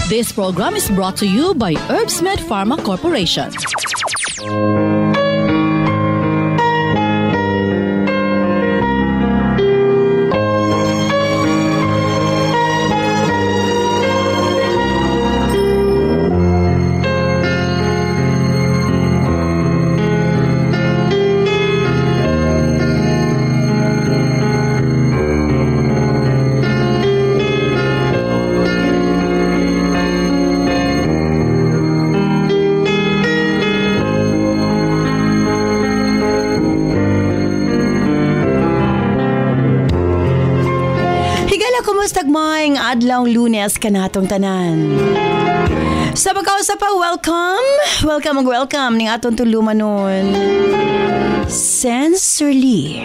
This program is brought to you by Herbsmed Pharma Corporation. Tagmayng adlaw Lunes kanatong tanan. Sa pagkausap pa, welcome ning atong tulumanon. Sensorly,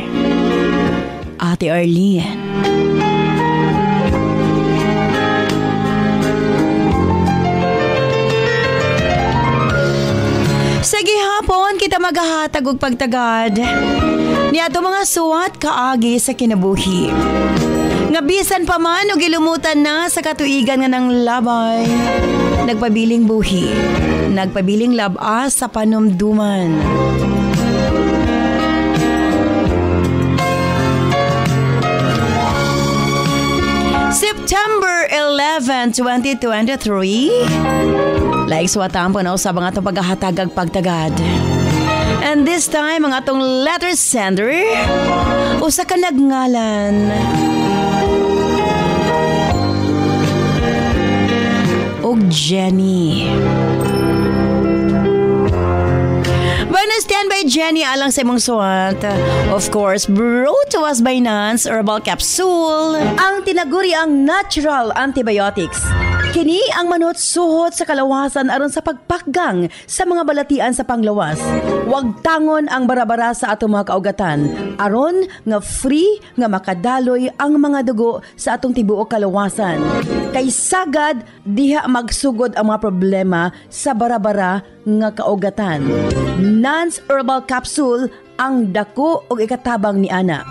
Ate Arlene. Sa gihapon kita maghahatag og pagtagad ni ato mga suwat kaagi sa kinabuhi. Nga bisan pa man o gilumutan na sa katuigan nga ng labay. Nagpabiling buhi, nagpabiling labas sa panumduman. September 11, 2023. Like suwatan po na usab ang atong paghahatagag pagtagad. And this time, ang atong letter sender, usa ka nagngalan. Og Jenny. Bonus standby Jenny alang sa imong suwat. Of course, brought to us by Nance Herbal Capsule. Ang tinaguri ang natural antibiotics. Kini ang manot suhot sa kalawasan aron sa pagpakgang sa mga balatian sa panglawas. Huwag tangon ang barabara sa atong mga kaugatan aron nga free nga makadaloy ang mga dugo sa atong tibuok kalawasan. Kay sagad diha magsugod ang mga problema sa barabara nga kaugatan. Nance Herbal Capsule ang dako og ikatabang ni ana.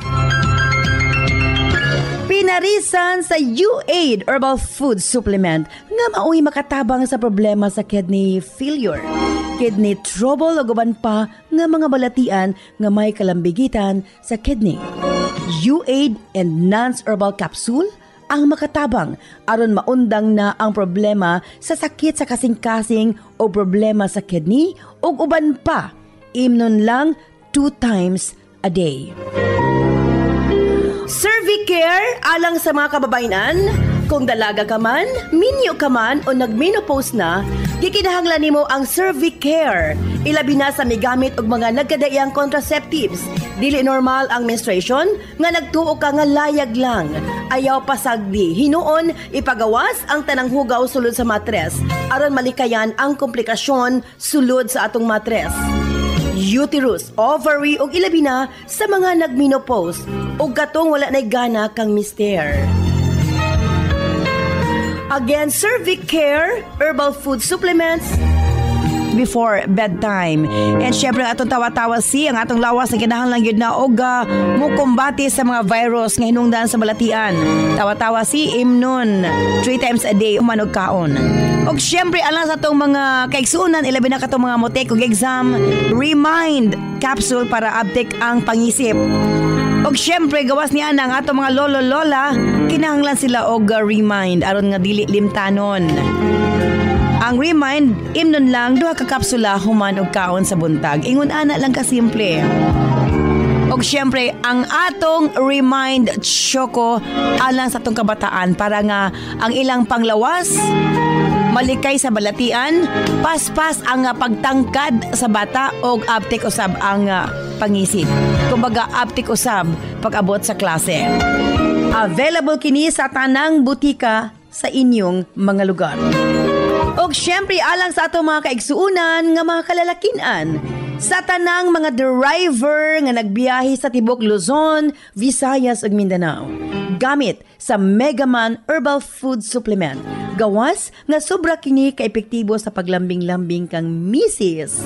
Pinarisan sa U-Aid Herbal Food Supplement nga maoy makatabang sa problema sa kidney failure, kidney trouble o guban pa nga mga balatian nga may kalambigitan sa kidney. U-Aid and Nance Herbal Capsule ang makatabang aron maundang na ang problema sa sakit sa kasing-kasing o problema sa kidney o uban pa. Imnon lang 2 times a day. Cervicare alang sa mga kababainan. Kung dalaga ka man, minyo ka man o nagmenopause na, gikinahanglan nimo ang Cervicare. Ilabi na sa migamit og mga nagkadaiyang contraceptives. Dili normal ang menstruation nga nagtuo ka nga layag lang. Ayaw pasagdi. Hinuon ipagawas ang tanang hugaw sulod sa matres aron malikayan ang komplikasyon sulod sa atong matres. Uterus, ovary ug ilabi na sa mga nagmenopause ug katong wala nay gana kang mister. Again, Cervicare Herbal Food Supplements before bedtime. And syempre atong tawa-tawa ang atong lawas na kinahanglan gyud na og mukumbati sa mga virus nga hinungdan sa balatian. Tawa-tawa imnon 3 times a day umanog kaon. Og syempre alang sa atong mga kaigsuonan ilabi na katong mga motek og exam, Remind capsule para uptake ang pangisip. Og syempre gawas niya ang atong mga lolo-lola, kinahanglan sila og Remind aron nga dili limtanon. Ang Remind, imnon lang 2 ka kapsula human og kaon sa buntag. Ingon ana lang ka simple. Og syempre, ang atong Remind Choco alang sa atong kabataan para nga ang ilang panglawas malikay sa balatian, paspas ang pagtangkad sa bata og uptake usab ang pangisip. Kumbaga uptake usab pag-abot sa klase. Available kini sa tanang butika sa inyong mga lugar. Og syempre alang sa atong mga kaigsuunan nga mga kalalakinan, sa tanang mga driver nga nagbiyahe sa tibok Luzon, Visayas ug Mindanao. Gamit sa Megaman Herbal Food Supplement. Gawas nga sobra kini ka-epektibo sa paglambing-lambing kang misis.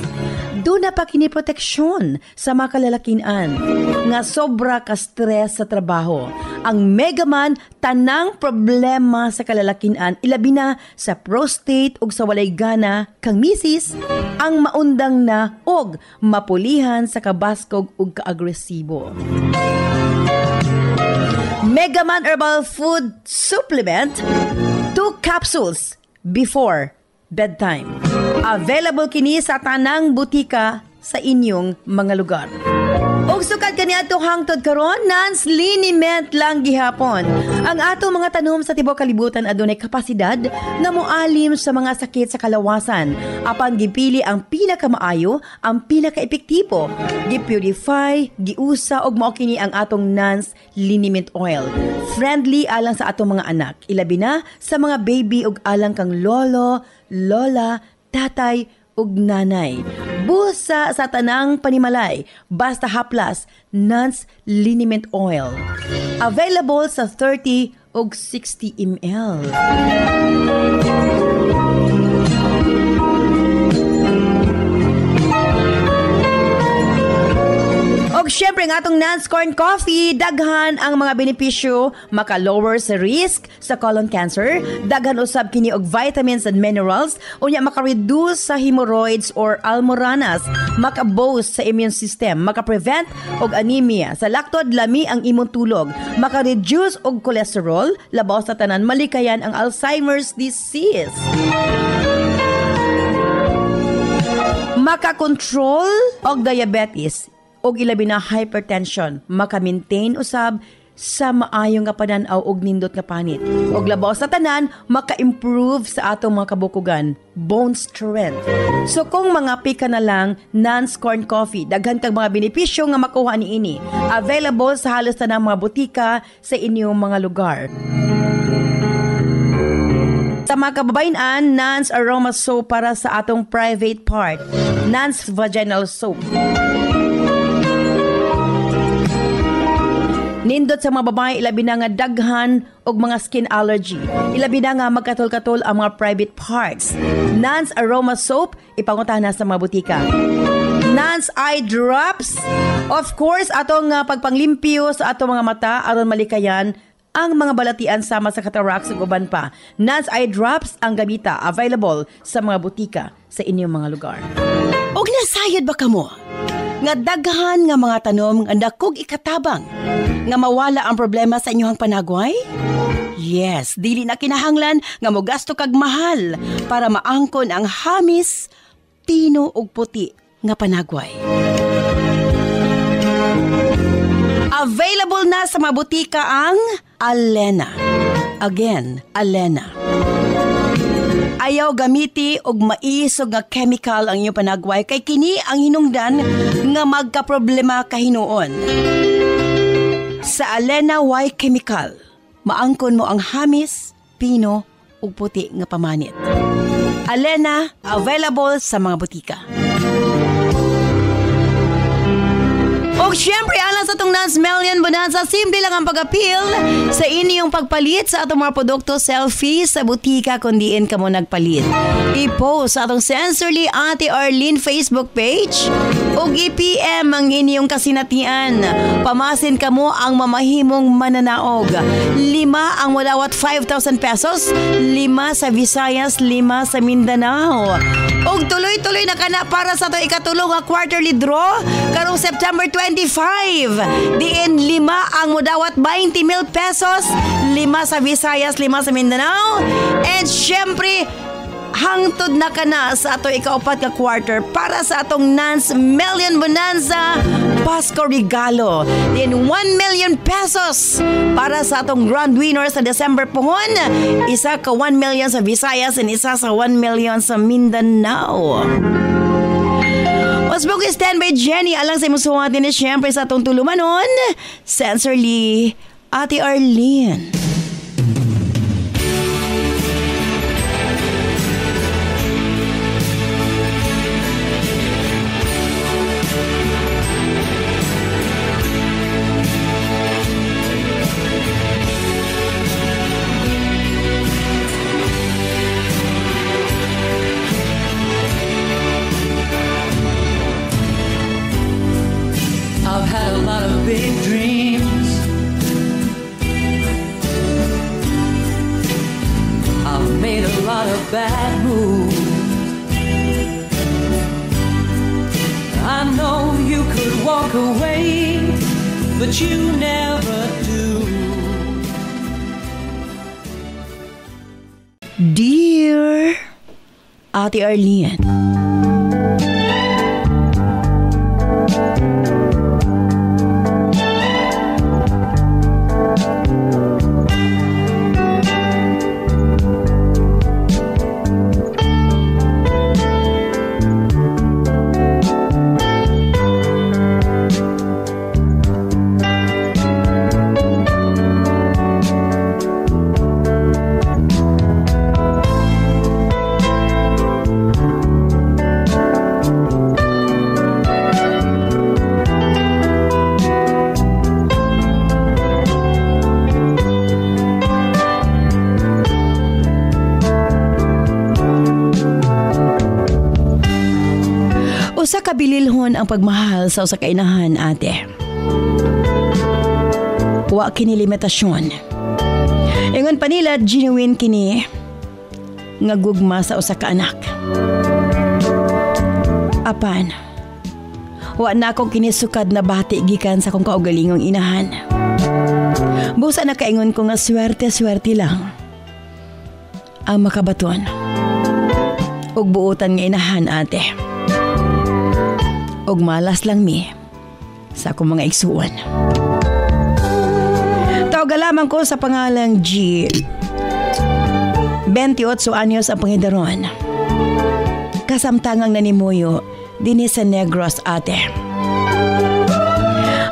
Doon na pa kini proteksyon sa mga kalalakinan nga sobra ka stress sa trabaho. Ang Megaman tanang problema sa kalalakinan ilabi na sa prostate ug sa walay gana kang misis ang maundang na og mapulihan sa kabaskog ug kaagresibo. Megaman Herbal Food Supplement 2 capsules before bedtime. Available kini sa tanang butika sa inyong mga lugar. Og sukad kaniadto hangtod karon Nance liniment lang gihapon. Ang ato mga tanom sa tibuok kalibutan adunay kapasidad nga moalim sa mga sakit sa kalawasan. Apan gipili ang pinakamaayo, ang pinakaepektibo. Gipurify, giusa og mao kini ang atong Nance liniment oil. Friendly alang sa atong mga anak, ilabi na sa mga baby ug alang kang lolo, lola, tatay ug nanay. Busa sa tanang panimalay, basta haplas, Nance liniment oil. Available sa 30 ug 60 ml. Og syempre ng atong Nance Corn Coffee, daghan ang mga benepisyo, maka-lower sa risk sa colon cancer, daghan usab kini og vitamins and minerals, unya maka-reduce sa hemorrhoids or almoranas, maka-boost sa immune system, maka-prevent og anemia, sa laktod lami ang imong tulog, maka-reduce og cholesterol, labaw sa tanan malikayan ang Alzheimer's disease. Maka-control og diabetes, og ilabi na hypertension, maka-maintain usab sa maayo nga panan-aw og nindot nga panit. Og labaw sa tanan, maka-improve sa atong mga kabukugan, bone strength. So kung mga pika na lang, Nance Corn Coffee, daghan kang mga benepisyo nga makuha niini. Available sa halos tanang mga butika sa inyong mga lugar. Sa mga kababayan, Nance Aroma Soap para sa atong private part. Nance Vaginal Soap. Nindot sa mga babae, ilabi na nga daghan og mga skin allergy. Ilabi na nga magkatol-katol ang mga private parts. Nance Aroma Soap, ipanguntahan na sa mga butika. Nance Eye Drops, of course, atong pagpanglimpyo sa atong mga mata aron malikayan ang mga balatian sama sa cataracts ug uban pa. Nance Eye Drops ang gamita, available sa mga butika sa inyong mga lugar. Og nasayod ba kamo nga daghan nga mga tanom nga dakog ikatabang nga mawala ang problema sa inyong panagway? Yes, dili na kinahanglan nga mogasto kag mahal para maangkon ang hamis, pino ug puti nga panagway. Available na sa mga butika ang Alena. Again, Alena. Ayaw gamiti og maisog nga chemical ang inyong panagway kay kini ang hinungdan nga magkaproblema kahinuon. Sa Alena Y Chemical, maangkon mo ang hamis, pino ug puti nga pamanit. Alena, available sa mga butika. Og syempre, alang sa itong Nance Melian Bonanza, simple lang ang pag-appeal sa inyong pagpalit sa atong mga produkto selfie sa butika kung diin ka mo nagpalit. I-post sa atong Sensorly Ate Arlene Facebook page og i-PM ang inyong kasinatian. Pamasin ka mo ang mamahimong mananaog. 5 ang wadawat 5,000 pesos, 5 sa Visayas, 5 sa Mindanao. Og tuloy-tuloy na kana para sa ito ikatulong nga quarterly draw karong September 25. Diin 5 ang mudawat 20,000 pesos, 5 sa Visayas, 5 sa Mindanao. And syempre, hangtod na kana sa ato ikaupat nga quarter para sa atong Nance Melian Bonanza Pasko Regalo. Din 1 million pesos para sa atong grand winner sa December pohon. Isa ka 1 million sa Visayas and isa sa 1 million sa Mindanao. Osbog standby Jenny alang sa imusuha din siyempre sa atong tulumanon. Sensorly Ate Arlene. bad mood. I know you could walk away, but you never do. Dear Ate Arlene, usa ka bililhon ang pagmahal sa usa ka inahan, ate. Wa kini limitasyon. Ingon pa nila genuine kini nga gugma sa usa ka anak. Apan, wa na ako kinisukad na bati gikan sa kong kaugalingong inahan. Busa na kaingon ko nga swerte-swerte lang ang makabaton ug buotan nga inahan, ate. Og malas lang mi sa akong mga igsuon. Tawagalamang ko sa pangalang G. 28 anyos ang pangidaron. Kasamtangang nanimuyo dinhi sa Negros, ate.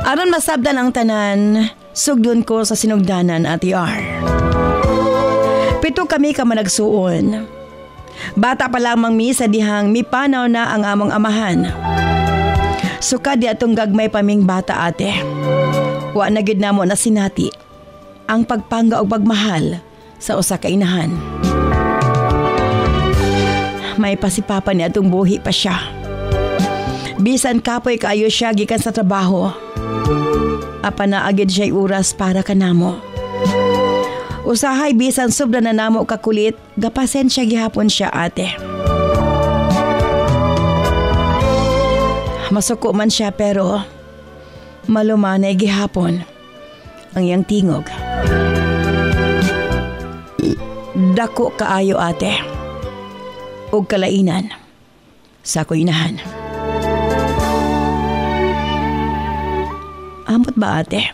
Aron masabdan ang tanan, sugdon ko sa sinugdanan, Ate R. 7 kami ka managsuon. Bata pa lamang mi sa dihang mipanaw na ang among amahan. Suka di atong gagmay paming bata, ate. Wa na gid namo na sinati ang pagpangga o pagmahal sa usa ka inahan. May pasipapa ni atong buhi pa siya. Bisan kapoy kaayo siya gikan sa trabaho. Apa na agid siya oras para kanamo. Usahay bisan sobra na namo kakulit, gapasensya gihapon siya, ate. Masuko man siya pero malumanay gihapon ang iyang tingog. Dako kaayo, ate, ug kalainan sa ako inahan. Amot ba, ate?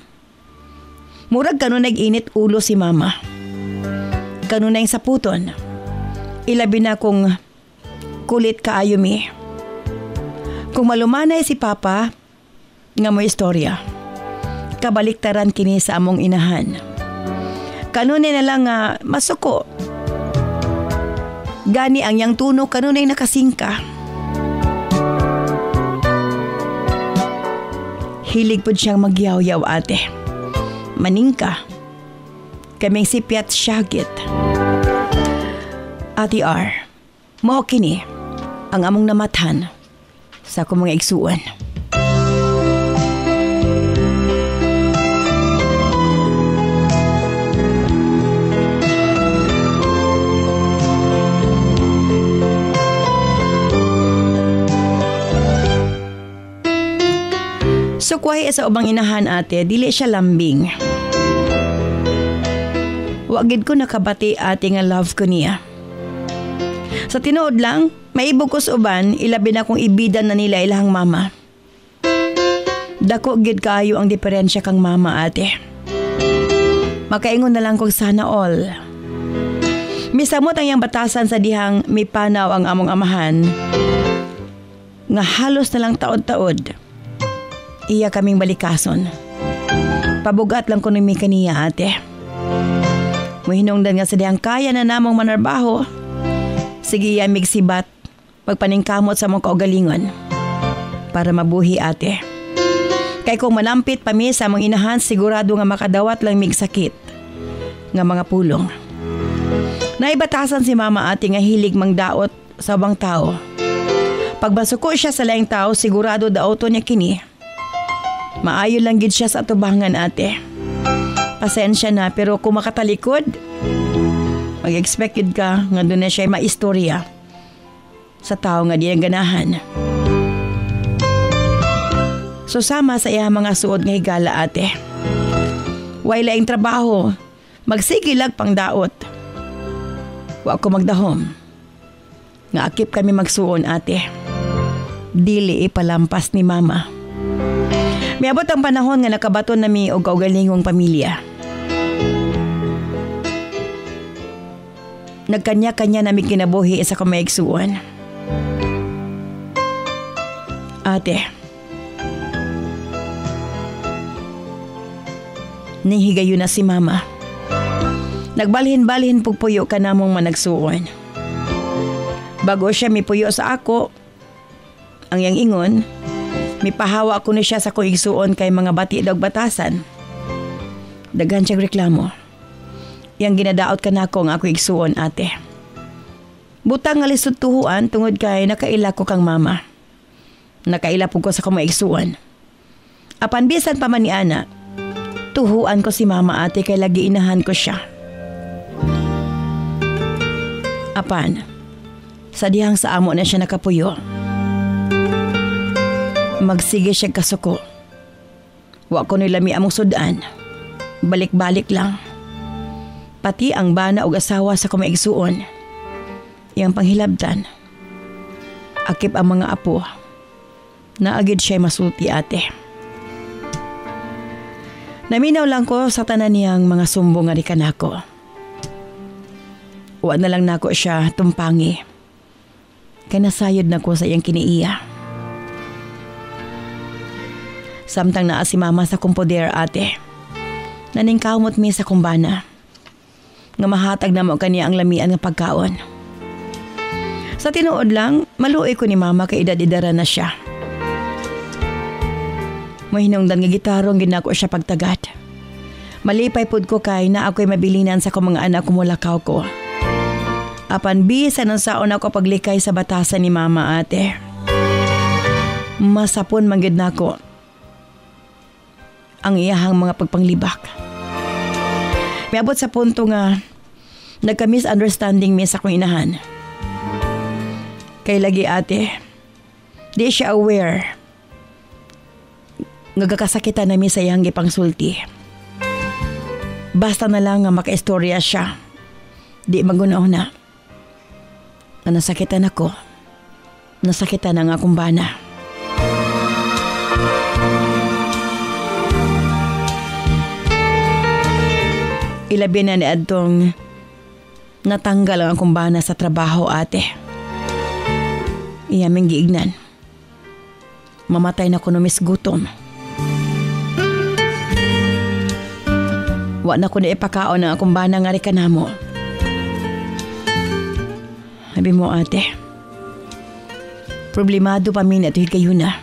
Murag kanun nag-init ulo si mama. Kanun na yung saputon. Ilabi na kung kulit kaayo mi. Kung malumanay si papa, nga mo istorya, kabaliktaran kini sa among inahan. Kanunay na lang nga masuko. Gani ang yang tuno kanunay nakasingka. Hilig po siyang magyaw-yaw, ate. Maningka. Kaming sipiat syagit. Ate R, mao kini ang among namathan sa akong mga igsuon. Sukway sa ubang inahan, ate, dili siya lambing. Wagid ko nakabati, ate, nga love ko niya. Sa tinuod lang, maibukos uban, ilabi na kong ibidan na nila ilahang mama. Dako gid kaayo ang diferensya kang mama, ate. Makaingon na lang kong sana all. Misamot ang iyang batasan sa dihang mipanaw ang among amahan. Nga halos na lang taod-taod. Iya kaming balikason. Pabugat lang ko ni kaniya, ate. Muhinungdan nga sa dihang kaya na namong manarbaho. Sige iya migsibat, pagpaningkamot sa mong kaugalingon. Para mabuhi, ate. Kay kung malampit pa mi sa mong inahan, sigurado nga makadawat lang mig sakit. Nga mga pulong. Naibatasan si mama, ate, nga hilig mangdaot sa ubang tao. Pagbasuko siya sa laing tao, sigurado daoto niya kini. Maayo lang gid siya sa atubangan, ate. Pasensya na, pero kung makatalikod, Mag-expected ka nga doon na siya maistorya sa tao nga di ang ganahan. So sama sa iya mga suod nga higala ate. Way laing trabaho, magsigilag pang daot. Wa ko magdahom. Nga akip kami magsuon ate. Dili ipalampas ni mama. Miabot ang panahon nga nakabaton nami og kaugalingong pamilya. Nagkanya-kanya nami kinabuhi sa kamaigsuon. Ate, nihigayo na si mama. Nagbalhin-balhin pugpuyo ka namong managsuon. Bago siya mipuyo sa ako, ang yang ingon, mipahawa ko ni siya sa kong igsuon kay mga bati daw batasan. Daghan siyang reklamo. Yang ginadaot ka na ako ang ako igsuon ate. Butang nga lisod tuhuan tungod kay nakaila ko kang mama. Nakaila po ko sa kumaigsuan. Apan bisan pa man ni ana, tuhuan ko si mama ate kay lagi inahan ko siya. Apan, sa dihang sa amo na siya nakapuyo. Magsige siya kasuko. Wa ko nilami among sudan. Balik-balik lang. Pati ang bana og asawa sa kumaigsuon. Yang panghilabtan. Akip ang mga apo. Naagid siya masulti ate. Naminaw lang ko sa tanan niyang mga sumbong nga di kanako. Wa na lang nako siya tumpangi. Kaya nasayod na ko sa iyang kiniiya. Samtang naa si mama sa kumpoder ate. Naningkamot mi sa kumbana. Nga mahatag na mo kaniya ang lamian nga pagkaon. Sa tinuod lang, maluoy ko ni mama kay edad-edara na siya. Mahinungdan nga gitarong ginako siya pagtagat. Malipay pud ko kay na ako'y mabilinan sa kong mga anak kumulakaw ko. Apan bisan ang saon ako paglikay sa batasan ni mama ate. Masapon manggid nako ang iyahang mga pagpanglibak. Miabot sa punto nga nagka-misunderstanding mi sa kong inahan. Kay lagi ate, di siya aware ngagakasakitan nami sa iyang gipang sulti. Basta na lang nga makaistorya siya. Di magunaw na. Na nasakitan ako. Nasakitan ang akong bana. Ilabi na ni adtong natanggal ang akong bana sa trabaho ate. Iyaming giignan. Mamatay na ko numis gutom. Wa na ko na ipakaon ang akong bana nga rika namo. Sabi mo ate, problemado pa mi na ito kayo na.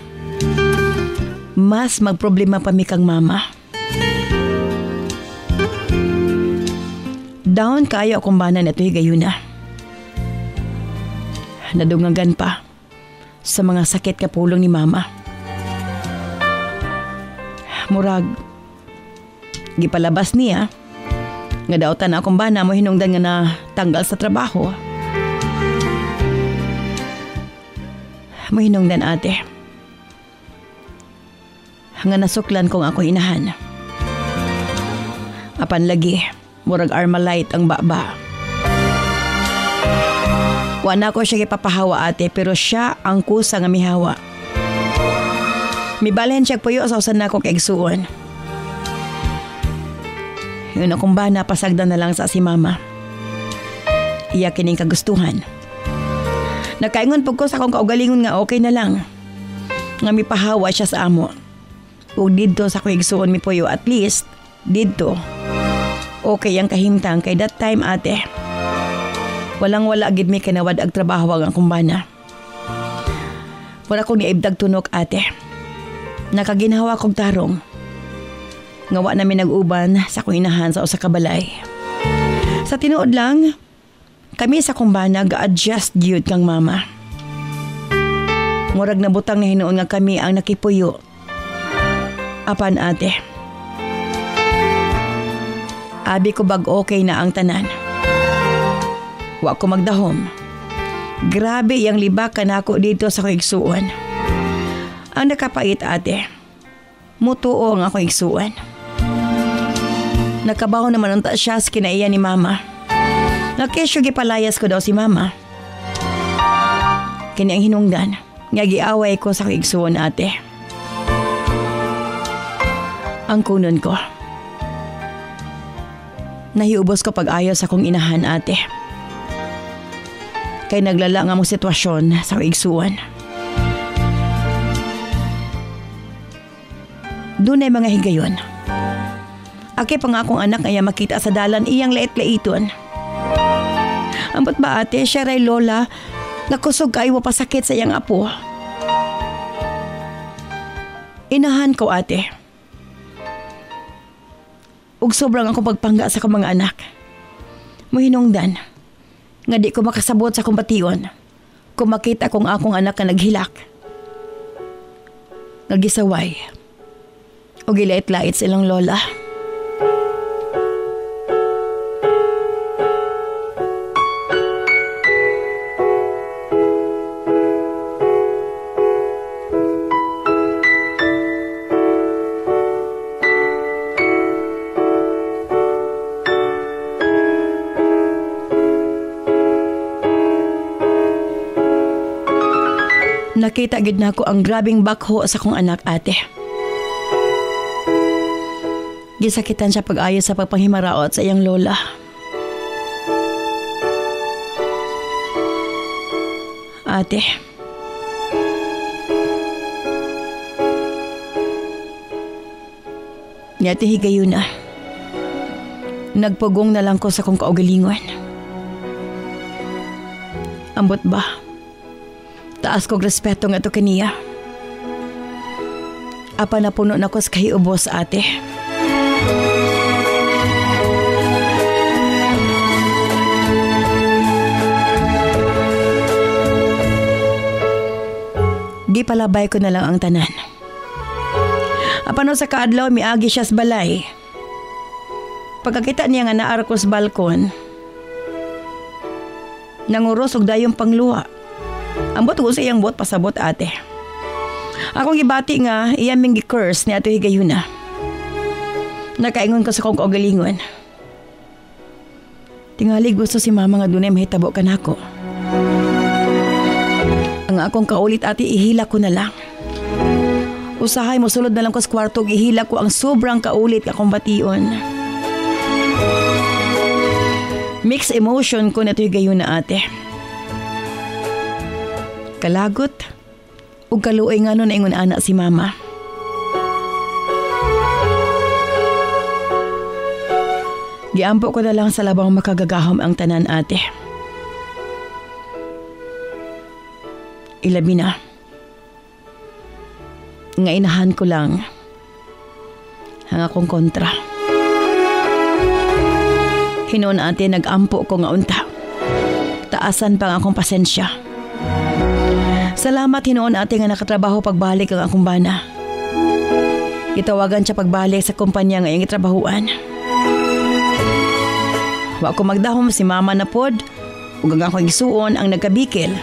Mas magproblema pa mi kang mama. Down kayo akong bana na ito kayo na. Nadungagan pa sa mga sakit kapulong ni mama. Murag, gipalabas niya nga daotan na akong bana mo hinungdan nga na tanggal sa trabaho. Mo hinungdan ate. Nga nasuklan kong ako inahan. Apan lagi, murag Armalite ang baba. Wa na ko siya ipapahawa ate pero siya ang kusa nga mihawa. Mibalhin siya puyo sa usan na ko kaigsuon. Yun akong bana pasagdan na lang sa si mama. Iya kining kagustuhan. Nakaingon po ko sa akong kaugalingon nga okay na lang. Nga mipahawa siya sa amo. O dito sa kaigsuon mi puyo at least dito. Okay ang kahimtang kay that time ate. Walang-wala gid mi kanawad ag trabaho ang akong bana. Wala kong niibdag tunok ate. Nakaginhawa kong tarong. Ngawa namin nag-uban sa kong inahan sa usa ka balay. Sa tinuod lang, kami sa kumbana ga-adjust gyud kang mama. Murag na butang na hinuon nga kami ang nakipuyo. Apan ate, abi ko bag okay na ang tanan. Wa ko magdahom. Grabe yang libakan ako dito sa akong igsuon. Ang nakapait ate, mutuo ang akong igsuon. Nakabaho naman unta siya sa kinaiya ni mama. Nakesyo gipalayas ko daw si mama. Kini ang hinungdan, nga giaway ko sa akong igsuon ate. Ang kunon ko. Nahiubos ko pag-ayos akong inahan ate. Kay naglala nga mong sitwasyon sa igsuan. Dunay mga higayon. Aki pa nga akong anak nga makita sa dalan iyang lait-laiton. Ambot ba ate, siya ray lola, nakusog kayo pasakit sa iyang apo. Inahan ko ate. Ug sobrang akong pagpangga sa akong mga anak. Muhinungdan, nga di ko makasabot sa akong bation kung makita kong akong anak na naghilak. Nagisaway o gilait-lait silang lola. Nakita gid nako ang grabing bakho sa kong anak ate. Gisakitan siya pag-ayo sa pagpanghimaraot sa iyang lola. Ate, Nyati higayon na. Nagpugong na lang ko sa kong kaugalingon. Ambot ba? Taas kong respeto nga to kaniya. Apa na puno na ko sa kahiubos ate. Gipalabay ko na lang ang tanan. Apano sa kaadlaw miagi siya sa balay. Pagkakita niya nga naara ko sa balkon, nanguros og dayong pangluha. Ambot ko sa iyang bot pasabot ate. Akong gibati nga iya ming gi-curse ni ato higayuna. Nakaingon ko sa kong kaugalingon. Tingali gusto si mama nga dunay mahitabo kanako. Ang akong kaulit ate ihila ko na lang. Usahay mo sulod na lang ko sa kwarto ug ihila ko ang sobrang kaulit akong bation. Mixed emotion ko na ito higayuna ate. Kalagot ug kaluoy nga nun na ingon anak si mama. Giampo ko na lang sa labang makagagahom ang tanan ate. Ilabi na. Nga inahan ko lang ang akong kontra. Hinoon ate nagampo ko nga unta. Taasan pang akong pasensya. Salamat hinoon ate nga nakatrabaho pagbalik ang akong bana. Itawagan siya pagbalik sa kumpanya nga iyang itrabahuan. Wa ko magdahom si mama na pod ug ang akong isuon ang nagkabikil.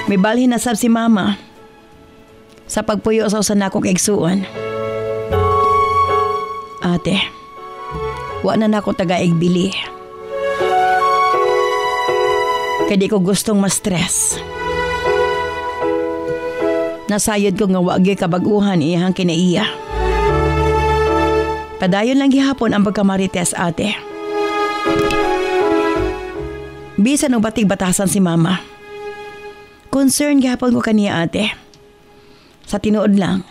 May balhin na sab si mama sa pagpuyo sa usan akong igsuon. Ate, wa na nako taga-igbili. Kaya di ko gustong ma-stress. Nasayod ko nga wagi kabaguhan iyang kinaiya. Padayon lang gihapon ang pagkamarites ate. Bisan o batig batasan si mama. Concern gihapon ko kaniya ate. Sa tinuod lang,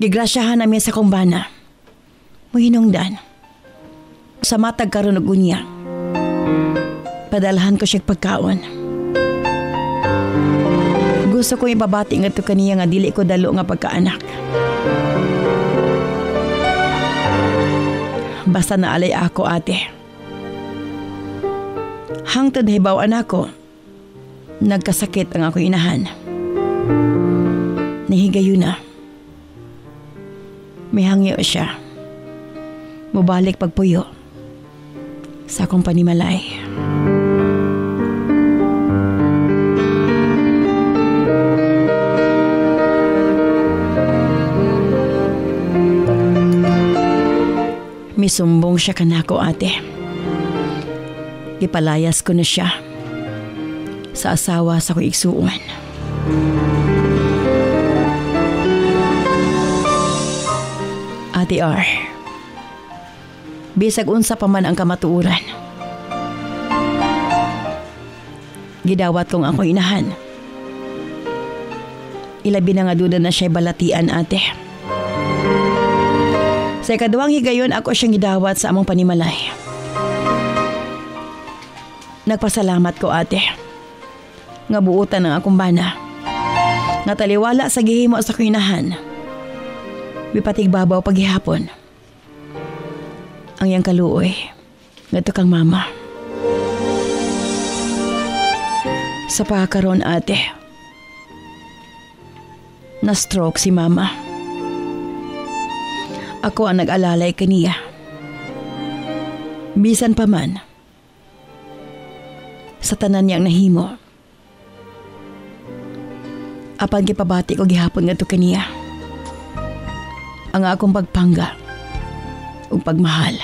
gigrasyahan namin sa kumbana. Muhinungdan. Sa matag karon og unya. Padalhan ko siya pagkaon. Gusto ko ipabati nga to kaniya nga dili ko dalo nga pagkaanak. Basta naalay ako ate. Hangtod hibawan ako, nagkasakit ang akong inahan. Nahigayuna. May hangyo siya. Mubalik pagpuyo sa akong panimalay. Gisumbong siya kanako ate. Gipalayas ko na siya sa asawa sa kong igsuon. Ate R, bisag unsa pa man ang kamatuuran, gidawat kong ako inahan. Ilabi na nga duda na siya'y balatian ate. Sa ikaduwang higayon ako siyang gidawat sa among panimalay. Nagpasalamat ko ate nga buutan ng akong bana nga taliwala sa gihimo sa kuinahan. Bipatig babaw paghihapon ang yang kaluoy ngadto kang mama. Sa pagkaroon ate, na-stroke si mama. Ako ang nag-alalay kaniya. Bisan pa man, sa tanan niyang nahimo. Apan gipabati ko gihapon nga to kaniya. Ang akong pagpangga ug pagmahal.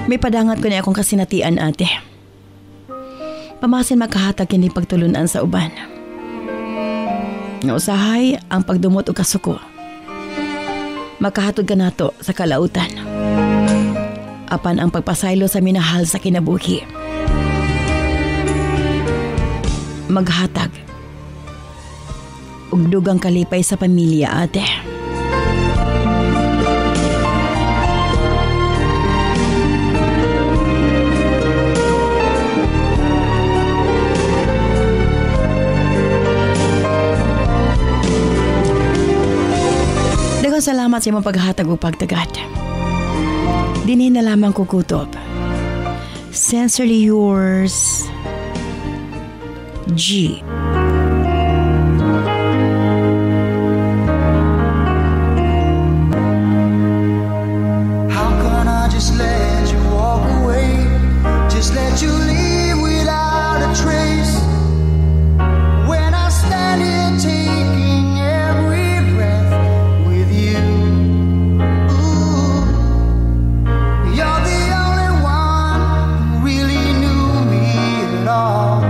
May padangat ko na akong kasinatian ate. Pamasin makahatag kini pagtulunan sa uban. Nga usahay ang pagdumot o kasuko. Makahatod ka nato sa kalautan. Apan ang pagpasaylo sa minahal sa kinabuhi. Maghatag ug dugang kalipay sa pamilya ate. Salamat sa imong paghatag o pagtagad. Dinhin na lamang kukutob. Sincerely yours, G. How can I just let you walk away? Just let you leave without a trace. When I stand here taking every breath with you. Ooh, you're the only one who really knew me at all.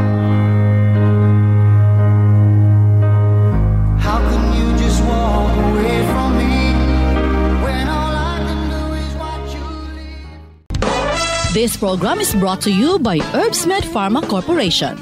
How can you just walk away from me when all I can do is watch you leave? This program is brought to you by Herbsmed Pharma Corporation.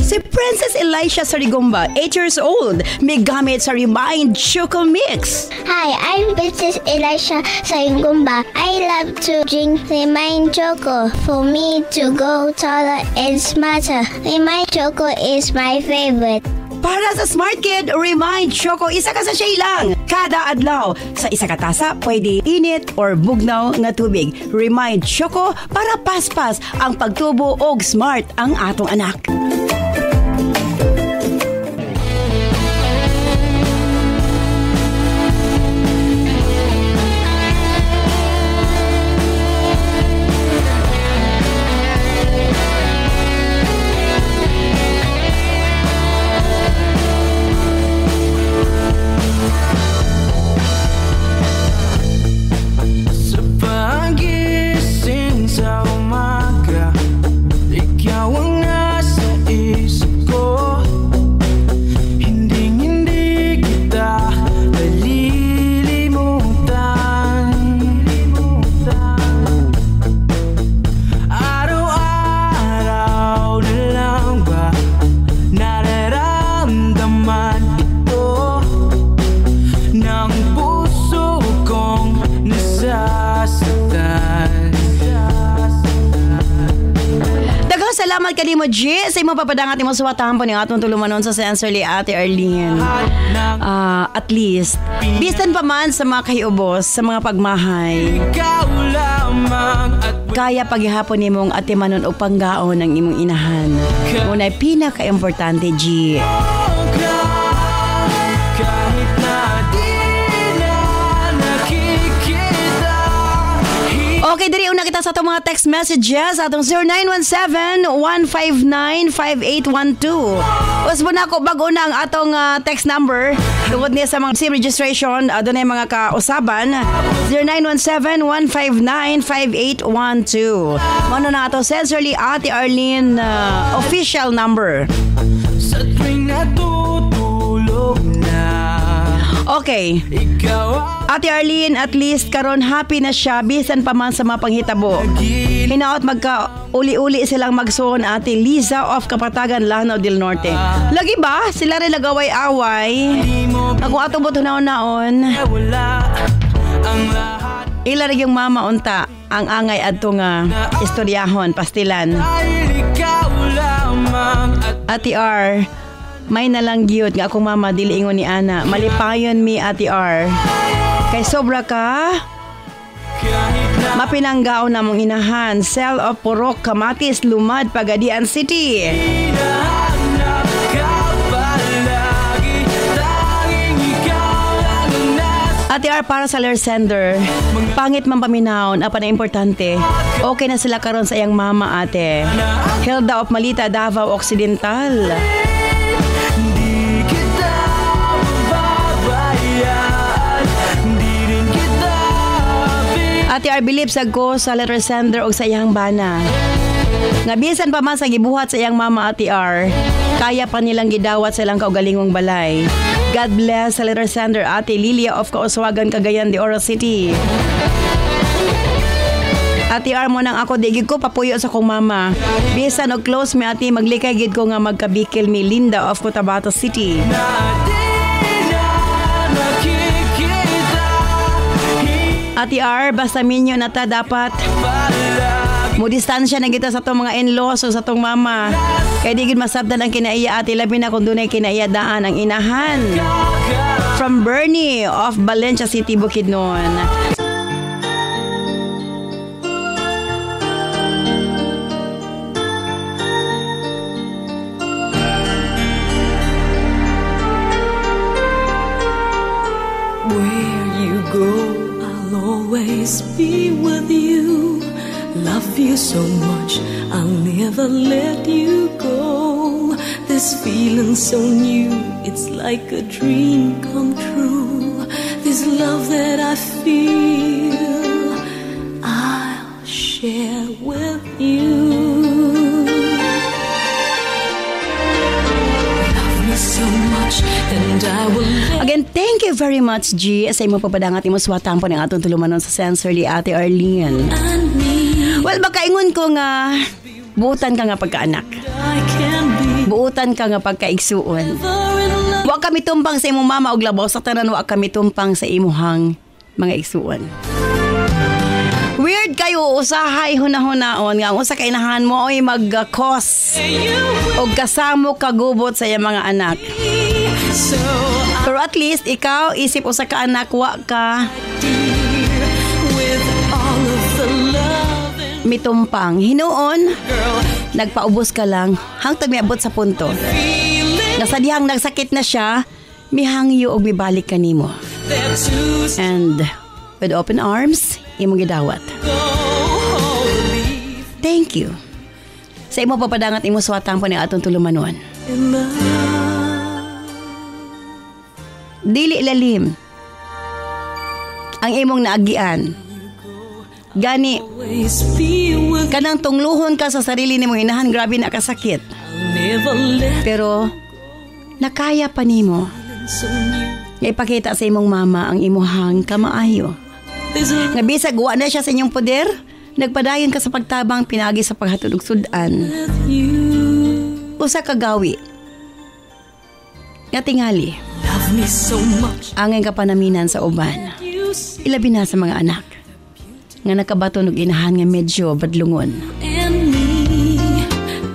Si Princess Elisha Sarigomba, 8 years old, may gamit sa Remind Choco Mix. Hi, I'm Princess Elisha Sayungumba. I love to drink Remind Choco for me to go taller and smarter. Remind Choco is my favorite. Para sa Smart Kid, Remind Choco, isa ka sa siya lang. Kada adlaw, sa isa ka tasa, pwede init or bugnaw nga tubig. Remind Choco para paspas ang pagtubo og smart ang atong anak. Sa pagising sa umaga, ikaw ang nasa isip ko. Hindi kita nalilimutan. Araw-araw na lang ba nararamdaman ito ng puso kong nasasaktan? Daghang salamat kanimo G sa imong papadangat imong suwatahan po ning atong tulumanon sa Sensorly Ate Arlene. At least, bisan pa man sa mga kahiubos, sa mga pagmahay, Ikaw lamang at kaya paghihapon nimong atimanon o panggaon ng imong inahan. Unay pinaka-importante G. kahit na di na nakikita. Okay, diri una kita sa itong mga text messages atong 0917-159-5812. Usbo na ako bago na ang atong text number. Tungod niya sa mga SIM registration, doon ay mga kausaban. 0917-159-5812. Mano na ato Sensorly Ate Arlene official number. Sa tuwing natutulog na Okay. Ate Arlene, at least karon happy na siya bisan pa man sa mga panghitabo. Hinaot magka-uli-uli silang magsuon Ate Liza of Kapatagan, Lanao del Norte. Lagi ba? Sila rin nagaway-away. Ako atong buto naon-naon. Ila rin yung mama unta ang angay adto nga istoryahon, pastilan. Ate R, may nalang giyot nga akong mama dili ingon ni Ana. Malipayon mi Ate R. Kay sobra ka mapinanggaw na mong inahan. Cell of Purok, Kamatis, Lumad, Pagadian City. Ate R, para sa Lair Sender, pangit man paminahon, apa na importante. Okay na sila karon sa iyang mama ate. Hilda of Malita, Davao Occidental. Ate R, bilip ko sa letter sender o sa iyang bana. Nga bisan pa man sa gibuhat sa iyang mama Ate R, kaya pa nilang gidawat sa ilang kaugalingong balay. God bless sa letter sender Ate Lilia of Kauswagan, Cagayan de Oro City. Ate R, mo nang ako digid ko papuyo sa kong mama. Bisan og close mi ate, maglikay gid ko nga magkabikil mi Linda of Cotabato City. Ate R, basta minyo na ta dapat mo distansya na kita sa itong mga in-laws o sa itong mama. Kaya di gid masabdan ang kinaiya ate, labi na kung dunay kinaiya daan ang inahan. From Bernie of Valencia City, Bukidnon. Always be with you, love you so much, I'll never let you go. This feeling so new, it's like a dream come true. This love that I feel, I'll share with you. Love me so much and I will Again, thank you very much, G. Sa imo papadangat imo swatang po ng atong tulumanon sa Sensorly Ate Arlene. Well, baka ingon ko nga buutan ka nga pagkaanak. Buutan ka nga pagkaigsuon. Wa kami tumpang sa imong mama og labaw sa tanan, wa kami tumpang sa imuhang mga igsuon. Weird kayo usahay hunahon-naon nga ang usa ka inahan mo oy mag-cause og kasamo kagubot sa iyang mga anak. Pero at least ikaw isip usa ka anak, wa ka mitumpang. Hinuon nagpaubos ka lang hangtod miabot sa punto nga sa dihang nagsakit na siya, mihangyo og mibalik kanimo. And with open arms imong gidawat. Thank you sa imo papadangat imo swatang po ni atong tulumanon. Dili lalim ang imong naagian. Gani kanang tungluhon ka sa sarili nimong inahan, grabe na kasakit. Pero nakaya pa nimo nga ipakita sa imong mama ang imuhang kamaayo. Nga bisag wa na siya sa inyong poder, nagpadayon ka sa pagtabang pinagi sa paghatod og sudan. Usa ka gawi nga tingali angay ka panaminan sa uban, ilabi na sa mga anak nga nakabaton og inahan nga medyo badlungon.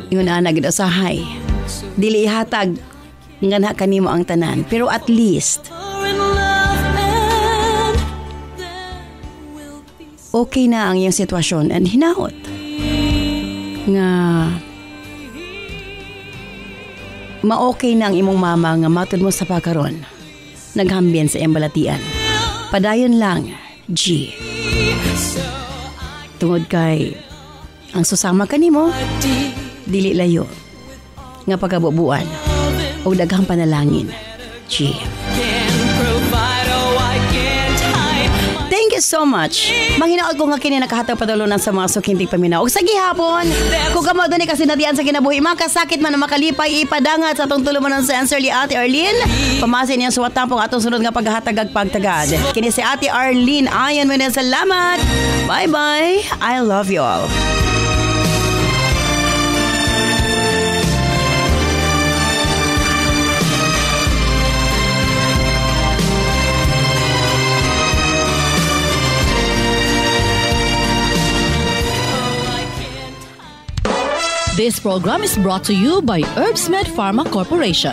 Ingon ana gid usahay dili ihatag nga na kanimo ang tanan, pero at least okay na ang iyong sitwasyon and hinaot nga ma-okay na ang imong mama nga matud mo sa pakaron naghambyen sa iyang balatian. Padayon lang, G. Tungod kay ang susama kanimo dili layo nga pagabubuan o daghang panalangin. G. Thank you so much. Manghinaot ko nga kini nakahatag padulunan sa mga sukintig paminaw. Og sa gihapon, kung kamo doon kasi nadiyan sa kinabuhi, makasakit man na makalipay, ipadangat sa atong tulumanon sa answer li Ate Arlene. Pamasin niya suwat tampong atong sunod nga paghahatag ag pagtagad. Kini si Ate Arlene. Ayan mo na, salamat. Bye-bye. I love you all. This program is brought to you by Herbsmed Pharma Corporation.